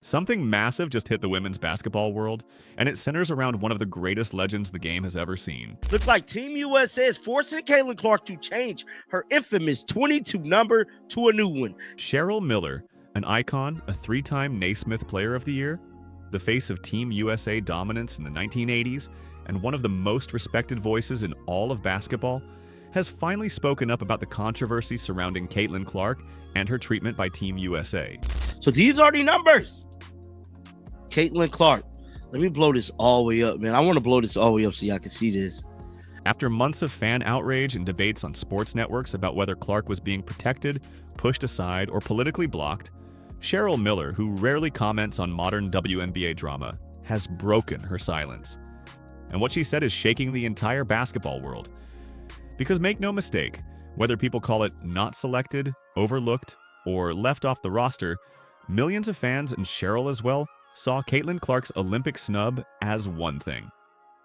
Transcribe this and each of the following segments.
Something massive just hit the women's basketball world, and it centers around one of the greatest legends the game has ever seen. Looks like Team USA is forcing Caitlin Clark to change her infamous 22 number to a new one. Cheryl Miller, an icon, a three-time Naismith Player of the Year, the face of Team USA dominance in the 1980s, and one of the most respected voices in all of basketball, has finally spoken up about the controversy surrounding Caitlin Clark and her treatment by Team USA. So these are the numbers. Caitlin Clark. Let me blow this all the way up, man. I want to blow this all the way up so y'all can see this. After months of fan outrage and debates on sports networks about whether Clark was being protected, pushed aside, or politically blocked, Cheryl Miller, who rarely comments on modern WNBA drama, has broken her silence. And what she said is shaking the entire basketball world. Because make no mistake, whether people call it not selected, overlooked, or left off the roster, millions of fans, and Cheryl as well, saw Caitlin Clark's Olympic snub as one thing: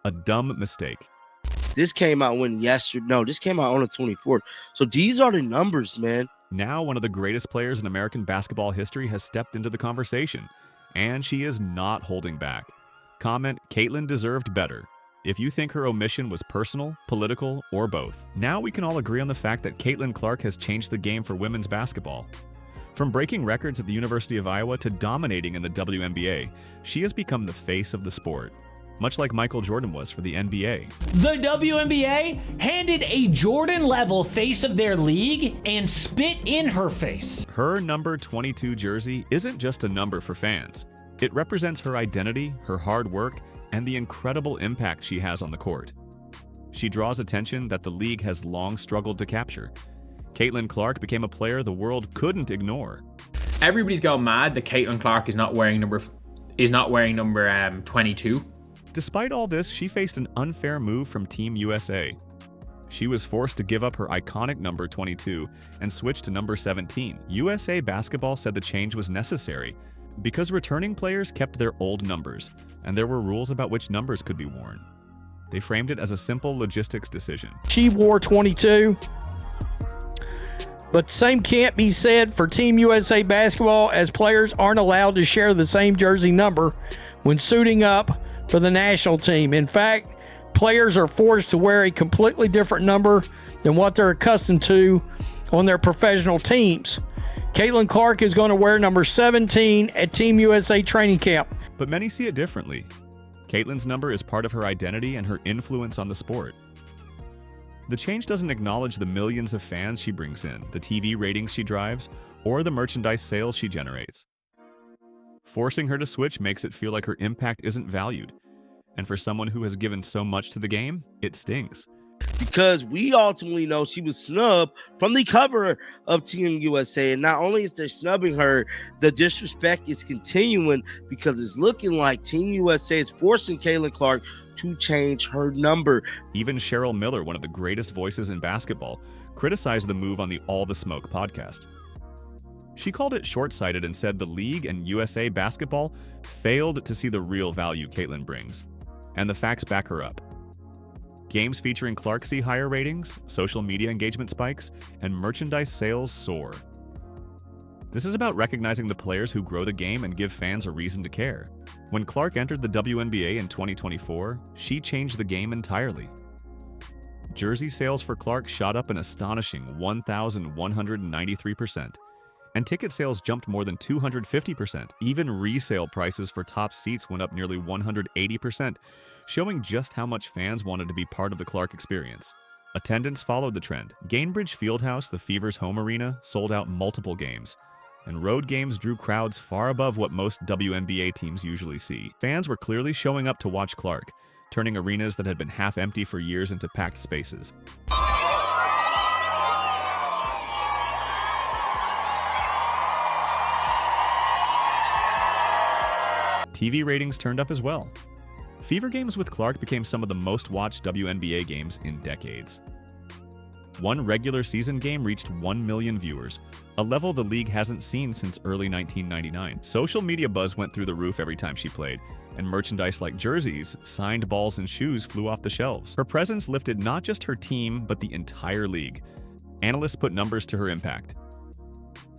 a dumb mistake. This came out this came out on the 24th. So these are the numbers, man. Now one of the greatest players in American basketball history has stepped into the conversation, and she is not holding back. Comment, Caitlin deserved better, if you think her omission was personal, political, or both. Now we can all agree on the fact that Caitlin Clark has changed the game for women's basketball. From breaking records at the University of Iowa to dominating in the WNBA, she has become the face of the sport, much like Michael Jordan was for the NBA. The WNBA handed a Jordan-level face of their league and spit in her face. Her number 22 jersey isn't just a number for fans. It represents her identity, her hard work, and the incredible impact she has on the court. She draws attention that the league has long struggled to capture. Caitlin Clark became a player the world couldn't ignore. Everybody's going mad that Caitlin Clark is not wearing number 22. Despite all this, she faced an unfair move from Team USA. She was forced to give up her iconic number 22 and switch to number 17. USA Basketball said the change was necessary because returning players kept their old numbers, and there were rules about which numbers could be worn. They framed it as a simple logistics decision. She wore 22. But the same can't be said for Team USA Basketball, as players aren't allowed to share the same jersey number when suiting up for the national team. In fact, players are forced to wear a completely different number than what they're accustomed to on their professional teams. Caitlin Clark is going to wear number 17 at Team USA training camp. But many see it differently. Caitlin's number is part of her identity and her influence on the sport. The change doesn't acknowledge the millions of fans she brings in, the TV ratings she drives, or the merchandise sales she generates. Forcing her to switch makes it feel like her impact isn't valued. And for someone who has given so much to the game, it stings. Because we ultimately know she was snubbed from the cover of Team USA. And not only is they snubbing her, the disrespect is continuing because it's looking like Team USA is forcing Caitlin Clark to change her number. Even Cheryl Miller, one of the greatest voices in basketball, criticized the move on the All the Smoke podcast. She called it short-sighted and said the league and USA Basketball failed to see the real value Caitlin brings. And the facts back her up. Games featuring Clark see higher ratings, social media engagement spikes, and merchandise sales soar. This is about recognizing the players who grow the game and give fans a reason to care. When Clark entered the WNBA in 2024, she changed the game entirely. Jersey sales for Clark shot up an astonishing 1,193%, and ticket sales jumped more than 250%. Even resale prices for top seats went up nearly 180%, showing just how much fans wanted to be part of the Clark experience. Attendance followed the trend. Gainbridge Fieldhouse, the Fever's home arena, sold out multiple games, and road games drew crowds far above what most WNBA teams usually see. Fans were clearly showing up to watch Clark, turning arenas that had been half empty for years into packed spaces. TV ratings turned up as well. Fever games with Clark became some of the most watched WNBA games in decades. One regular season game reached 1 million viewers, a level the league hasn't seen since early 1999. Social media buzz went through the roof every time she played, and merchandise like jerseys, signed balls, and shoes flew off the shelves. Her presence lifted not just her team, but the entire league. Analysts put numbers to her impact.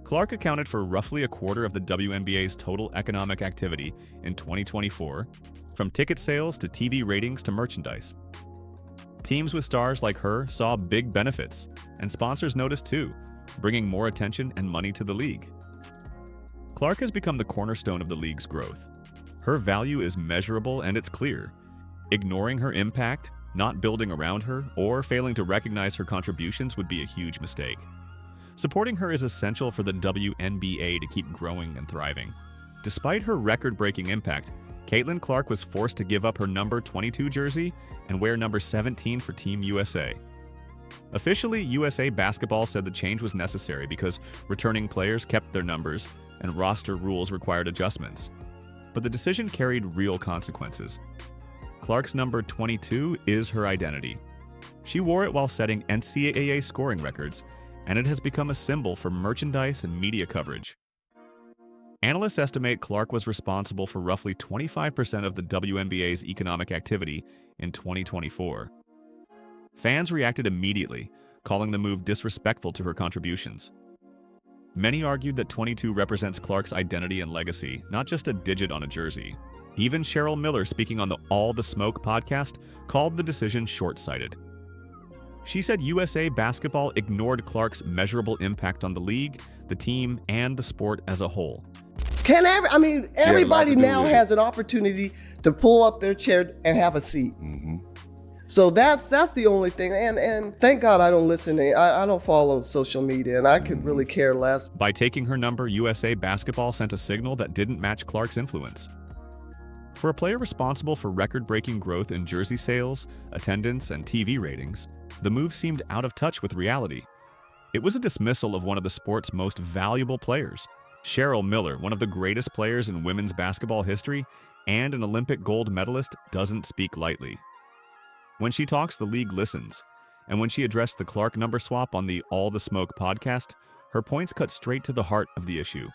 Clark accounted for roughly a quarter of the WNBA's total economic activity in 2024, from ticket sales to TV ratings to merchandise. Teams with stars like her saw big benefits, and sponsors noticed too, bringing more attention and money to the league. Clark has become the cornerstone of the league's growth. Her value is measurable and it's clear. Ignoring her impact, not building around her, or failing to recognize her contributions would be a huge mistake. Supporting her is essential for the WNBA to keep growing and thriving. Despite her record-breaking impact, Caitlin Clark was forced to give up her number 22 jersey and wear number 17 for Team USA. Officially, USA Basketball said the change was necessary because returning players kept their numbers and roster rules required adjustments. But the decision carried real consequences. Clark's number 22 is her identity. She wore it while setting NCAA scoring records, and it has become a symbol for merchandise and media coverage. Analysts estimate Clark was responsible for roughly 25% of the WNBA's economic activity in 2024. Fans reacted immediately, calling the move disrespectful to her contributions. Many argued that 22 represents Clark's identity and legacy, not just a digit on a jersey. Even Cheryl Miller, speaking on the All the Smoke podcast, called the decision short-sighted. She said USA Basketball ignored Clark's measurable impact on the league, the team, and the sport as a whole. Everybody now has an opportunity to pull up their chair and have a seat. Mm-hmm. So that's the only thing. And thank God I don't listen to, I don't follow social media, and I could really care less. By taking her number, USA Basketball sent a signal that didn't match Clark's influence. For a player responsible for record-breaking growth in jersey sales, attendance, and TV ratings, the move seemed out of touch with reality. It was a dismissal of one of the sport's most valuable players. Cheryl Miller, one of the greatest players in women's basketball history and an Olympic gold medalist, doesn't speak lightly. When she talks, the league listens, and when she addressed the Clark number swap on the All the Smoke podcast, her points cut straight to the heart of the issue.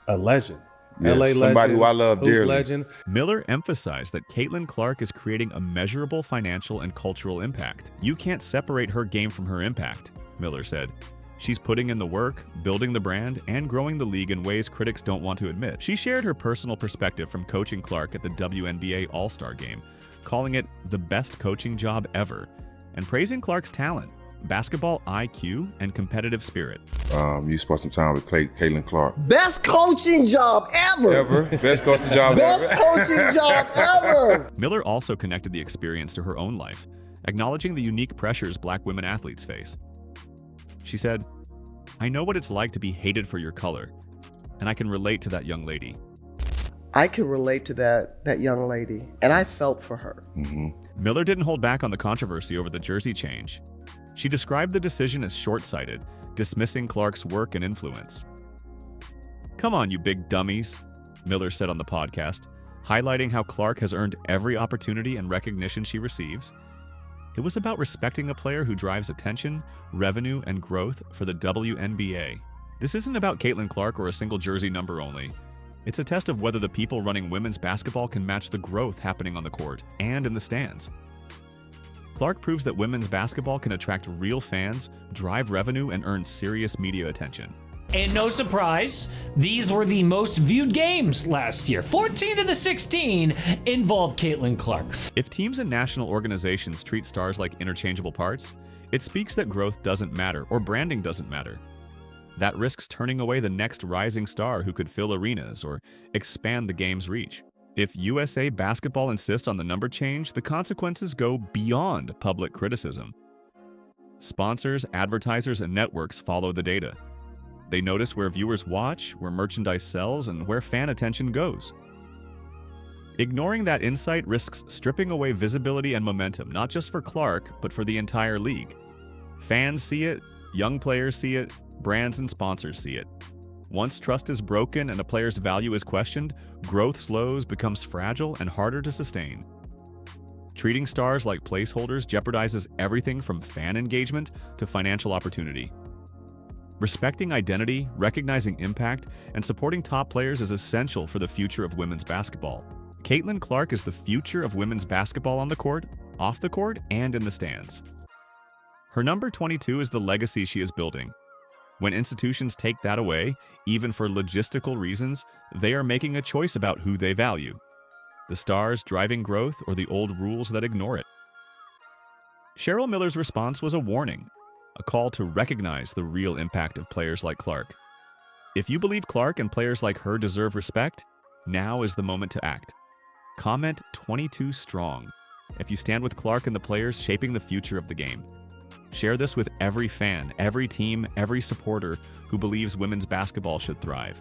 A legend. Yes, LA somebody legend, who I love hoop dearly. legend. Miller emphasized that Caitlin Clark is creating a measurable financial and cultural impact. You can't separate her game from her impact, Miller said. She's putting in the work, building the brand, and growing the league in ways critics don't want to admit. She shared her personal perspective from coaching Clark at the WNBA All-Star Game, calling it the best coaching job ever, and praising Clark's talent, basketball IQ, and competitive spirit. You spent some time with Caitlin Clark. Best coaching job ever. Best coaching job Best ever. coaching job ever. Miller also connected the experience to her own life, acknowledging the unique pressures Black women athletes face. She said, "I know what it's like to be hated for your color, and I can relate to that young lady." I can relate to that young lady, and I felt for her. Mm-hmm. Miller didn't hold back on the controversy over the jersey change. She described the decision as short-sighted, dismissing Clark's work and influence. "Come on, you big dummies," Miller said on the podcast, highlighting how Clark has earned every opportunity and recognition she receives. It was about respecting a player who drives attention, revenue, and growth for the WNBA. This isn't about Caitlin Clark or a single jersey number only. It's a test of whether the people running women's basketball can match the growth happening on the court and in the stands. Clark proves that women's basketball can attract real fans, drive revenue, and earn serious media attention. And no surprise, these were the most viewed games last year. 14 of the 16 involved Caitlin Clark. If teams and national organizations treat stars like interchangeable parts, it speaks that growth doesn't matter or branding doesn't matter. That risks turning away the next rising star who could fill arenas or expand the game's reach. If USA Basketball insists on the number change, the consequences go beyond public criticism. Sponsors, advertisers, and networks follow the data. They notice where viewers watch, where merchandise sells, and where fan attention goes. Ignoring that insight risks stripping away visibility and momentum, not just for Clark, but for the entire league. Fans see it, young players see it, brands and sponsors see it. Once trust is broken and a player's value is questioned, growth slows, becomes fragile, and harder to sustain. Treating stars like placeholders jeopardizes everything from fan engagement to financial opportunity. Respecting identity, recognizing impact, and supporting top players is essential for the future of women's basketball. Caitlin Clark is the future of women's basketball on the court, off the court, and in the stands. Her number 22 is the legacy she is building. When institutions take that away, even for logistical reasons, they are making a choice about who they value. The stars driving growth or the old rules that ignore it. Cheryl Miller's response was a warning, a call to recognize the real impact of players like Clark. If you believe Clark and players like her deserve respect, now is the moment to act. Comment 22 strong if you stand with Clark and the players shaping the future of the game. Share this with every fan, every team, every supporter who believes women's basketball should thrive.